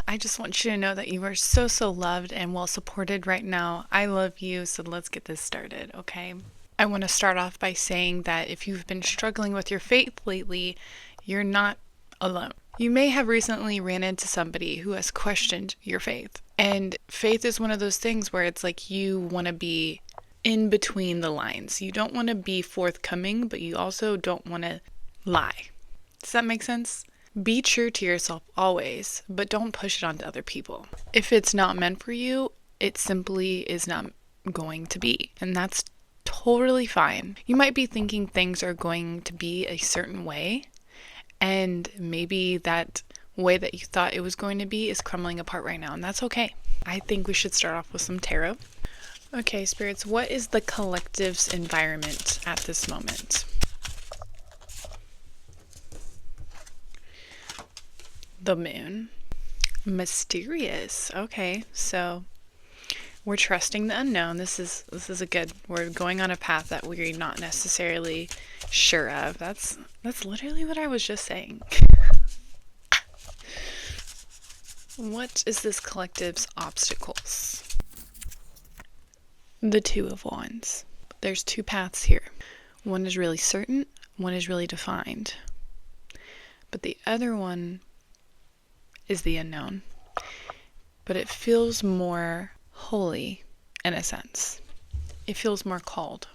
I just want you to know that you are so, so loved and well supported right now. I love you, so let's get this started, okay? I want to start off by saying that if you've been struggling with your faith lately, you're not alone. You may have recently ran into somebody who has questioned your faith. And faith is one of those things where it's like you want to be in between the lines. You don't want to be forthcoming, but you also don't want to lie. Does that make sense? Be true to yourself always, but don't push it onto other people. If it's not meant for you, it simply is not going to be. And that's totally fine. You might be thinking things are going to be a certain way, and maybe that way that you thought it was going to be is crumbling apart right now, and that's okay. I think we should start off with some tarot. Okay, spirits, what is the collective's environment at this moment? The moon. Mysterious. Okay, so we're trusting the unknown. This is a good. We're going on a path that we're not necessarily sure of. That's literally what I was just saying. What is this collective's obstacles? The Two of Wands. There's two paths here. One is really certain, one is really defined. But the other one is the unknown. But it feels more holy in a sense. It feels more called.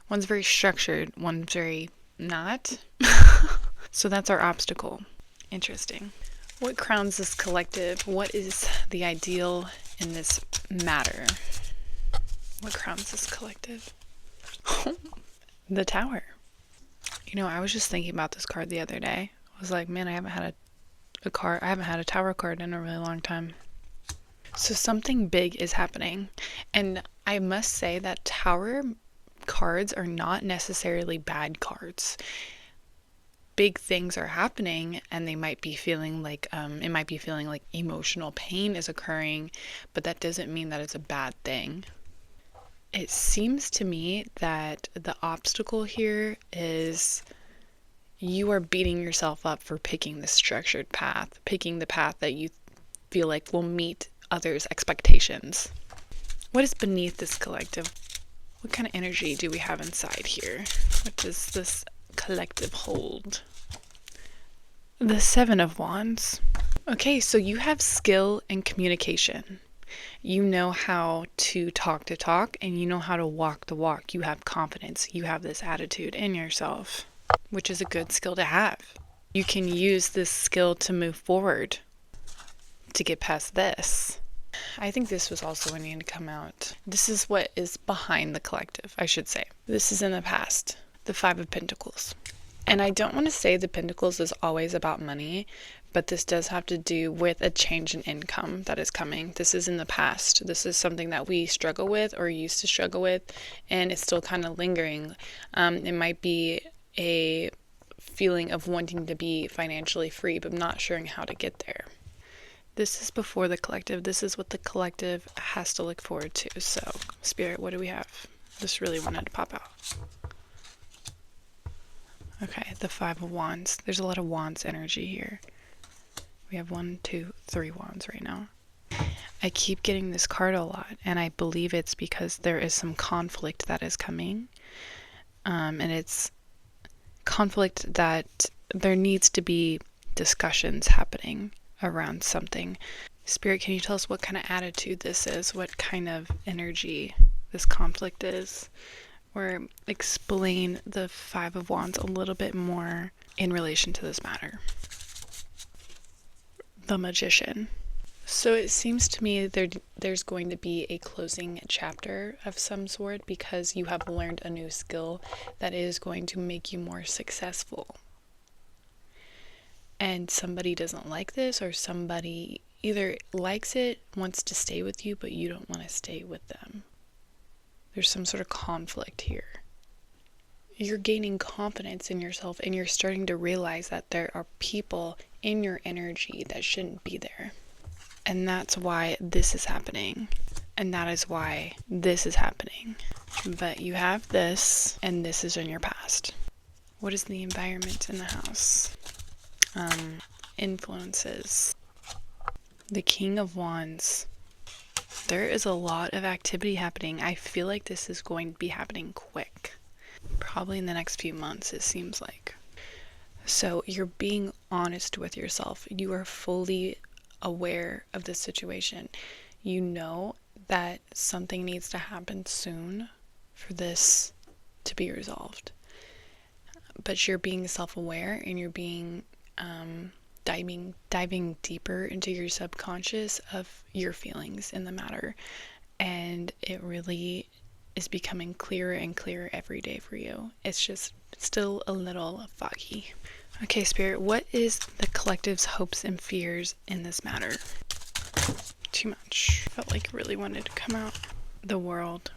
One's very structured, one's very not. So that's our obstacle. Interesting. What crowns this collective? What is the ideal in this matter? What crowns this collective? The Tower. You know, I was just thinking about this card the other day. I was like, man, I haven't had a Tower card in a really long time. So something big is happening. And I must say that Tower cards are not necessarily bad cards. Big things are happening, and they might be feeling like it might be feeling like emotional pain is occurring, but that doesn't mean that it's a bad thing. It seems to me that the obstacle here is you are beating yourself up for picking the structured path, picking the path that you feel like will meet others' expectations. What is beneath this collective? What kind of energy do we have inside here? What does this collective hold? The Seven of Wands. Okay, so you have skill and communication. You know how to talk, and you know how to walk the walk. You have confidence. You have this attitude in yourself, which is a good skill to have. You can use this skill to move forward, to get past this. I think this was also when you need to come out. This is what is behind the collective, I should say. This is in the past. The Five of Pentacles. And I don't want to say the Pentacles is always about money, but this does have to do with a change in income that is coming. This is in the past. This is something that we struggle with or used to struggle with, and it's still kind of lingering. It might be a feeling of wanting to be financially free, but not sure how to get there. This is before the collective. This is what the collective has to look forward to. So, Spirit, what do we have? This really wanted to pop out. Okay, the Five of Wands. There's a lot of Wands energy here. We have 1, 2, 3 Wands right now. I keep getting this card a lot, and I believe it's because there is some conflict that is coming. And it's conflict that there needs to be discussions happening around something. Spirit, can you tell us what kind of attitude this is? What kind of energy this conflict is? Or explain the Five of Wands a little bit more in relation to this matter. The Magician. So it seems to me there's going to be a closing chapter of some sort because you have learned a new skill that is going to make you more successful. And somebody doesn't like this, or somebody either likes it, wants to stay with you, but you don't want to stay with them. There's some sort of conflict here. You're gaining confidence in yourself, and you're starting to realize that there are people in your energy that shouldn't be there. And that's why this is happening. And that is why this is happening. But you have this, and this is in your past. What is the environment in the house? Influences. The King of Wands. There is a lot of activity happening. I feel like this is going to be happening quick. Probably in the next few months, it seems like. So you're being honest with yourself. You are fully aware of the situation. You know that something needs to happen soon for this to be resolved. But you're being self-aware and you're being diving deeper into your subconscious of your feelings in the matter, and it really is becoming clearer and clearer every day for you. It's just still a little foggy. Okay, Spirit, what is the collective's hopes and fears in this matter? Too much. Felt like it really wanted to come out. The World.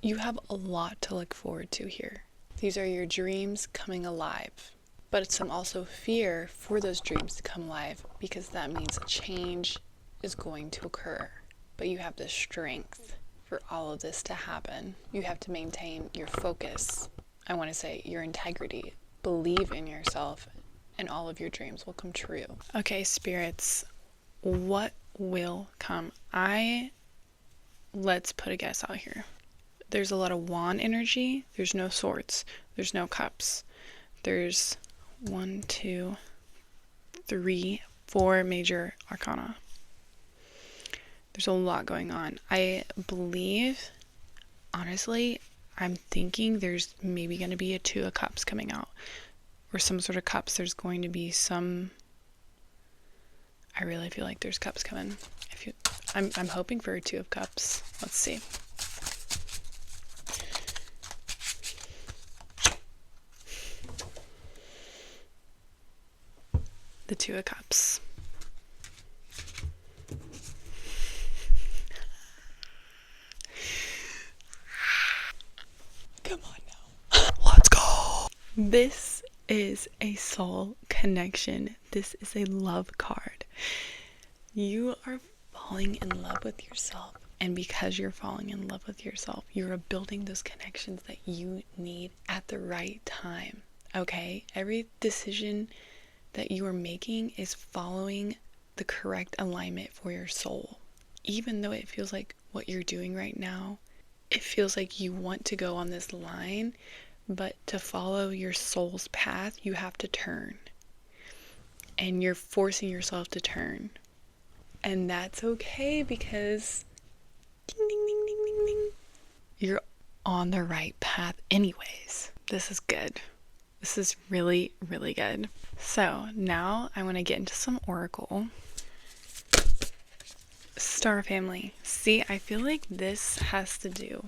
You have a lot to look forward to here. These are your dreams coming alive. But it's some also fear for those dreams to come alive, because that means a change is going to occur. But you have the strength for all of this to happen. You have to maintain your focus. I want to say your integrity. Believe in yourself and all of your dreams will come true. Okay, spirits, what will come? Let's put a guess out here. There's a lot of wand energy. There's no swords. There's no cups. There's 1, 2, 3, 4 major arcana. There's a lot going on. I believe, honestly, I'm thinking there's maybe going to be a 2 of cups coming out, or some sort of cups. There's going to be some. I really feel like there's cups coming. I'm hoping for a 2 of cups. Let's see. The 2 of Cups. Come on now. Let's go. This is a soul connection. This is a love card. You are falling in love with yourself. And because you're falling in love with yourself, you're building those connections that you need at the right time. Okay? Every decision that you are making is following the correct alignment for your soul. Even though it feels like what you're doing right now, it feels like you want to go on this line, but to follow your soul's path, you have to turn. And you're forcing yourself to turn. And that's okay, because ding, ding, ding, ding, ding, ding, you're on the right path anyways. This is good. This is really, really good. So now I want to get into some Oracle. Star family. See, I feel like this has to do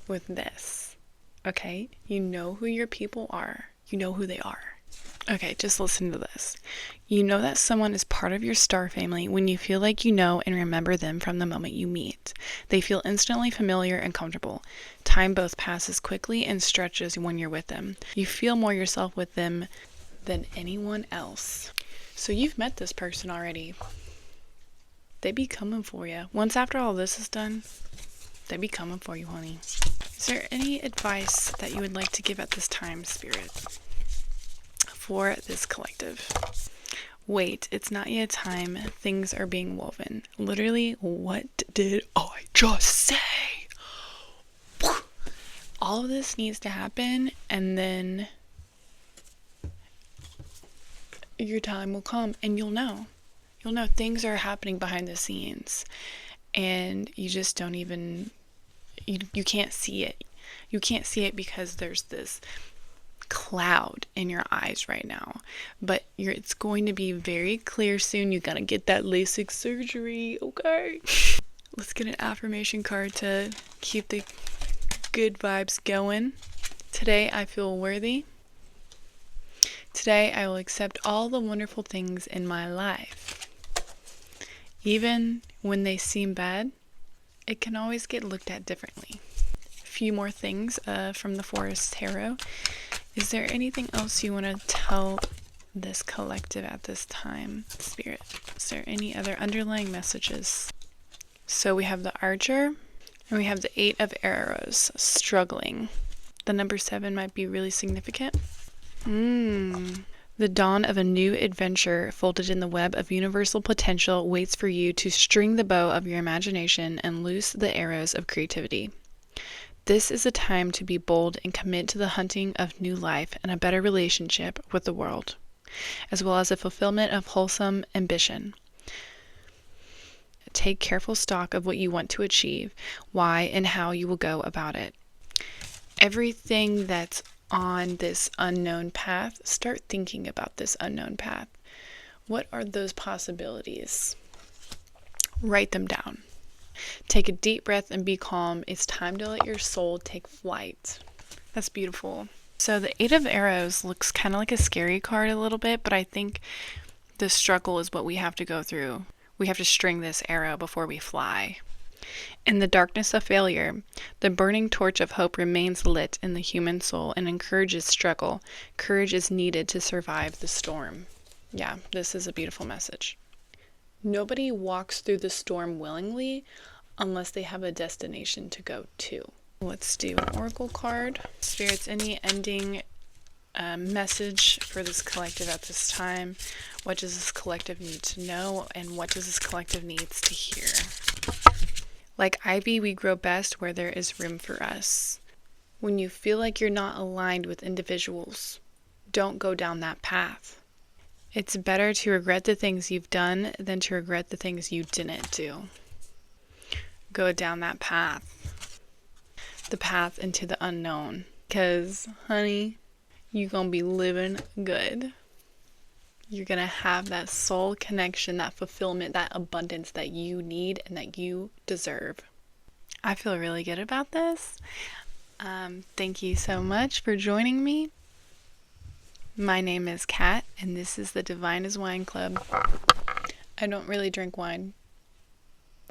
with this. Okay? You know who your people are. You know who they are. Okay, just listen to this. You know that someone is part of your star family when you feel like you know and remember them from the moment you meet. They feel instantly familiar and comfortable. Time both passes quickly and stretches when you're with them. You feel more yourself with them than anyone else. So you've met this person already. They be coming for you. Once after all this is done, they be coming for you, honey. Is there any advice that you would like to give at this time, Spirit, for this collective? Wait, it's not yet time. Things are being woven. Literally, what did I just say? All of this needs to happen, and then your time will come, and you'll know. You'll know things are happening behind the scenes, and you just don't even, you can't see it. You can't see it because there's this cloud in your eyes right now, but it's going to be very clear soon. You gotta get that LASIK surgery, okay? Let's get an affirmation card to keep the good vibes going. Today I feel worthy. Today I will accept all the wonderful things in my life. Even when they seem bad, it can always get looked at differently. A few more things from the Forest Tarot. Is there anything else you want to tell this collective at this time, Spirit? Is there any other underlying messages? So we have the Archer, and we have the 8 of Arrows, struggling. The number 7 might be really significant. The The dawn of a new adventure folded in the web of universal potential waits for you to string the bow of your imagination and loose the arrows of creativity. This is a time to be bold and commit to the hunting of new life and a better relationship with the world, as well as a fulfillment of wholesome ambition. Take careful stock of what you want to achieve, why, and how you will go about it. Everything that's on this unknown path, start thinking about this unknown path. What are those possibilities? Write them down. Take a deep breath and be calm. It's time to let your soul take flight. That's beautiful. So the Eight of Arrows looks kind of like a scary card a little bit, but I think the struggle is what we have to go through. We have to string this arrow before we fly. In the darkness of failure, the burning torch of hope remains lit in the human soul and encourages struggle. Courage is needed to survive the storm. Yeah, this is a beautiful message. Nobody walks through the storm willingly unless they have a destination to go to. Let's do an oracle card. Spirits, any ending message for this collective at this time? What does this collective need to know, and what does this collective needs to hear? Like ivy, we grow best where there is room for us. When you feel like you're not aligned with individuals, don't go down that path. It's better to regret the things you've done than to regret the things you didn't do. Go down that path. The path into the unknown. Because, honey, you're going to be living good. You're going to have that soul connection, that fulfillment, that abundance that you need and that you deserve. I feel really good about this. Thank you so much for joining me. My name is Kat, and this is the Divine as Wine Club. I don't really drink wine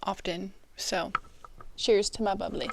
often, so cheers to my bubbly.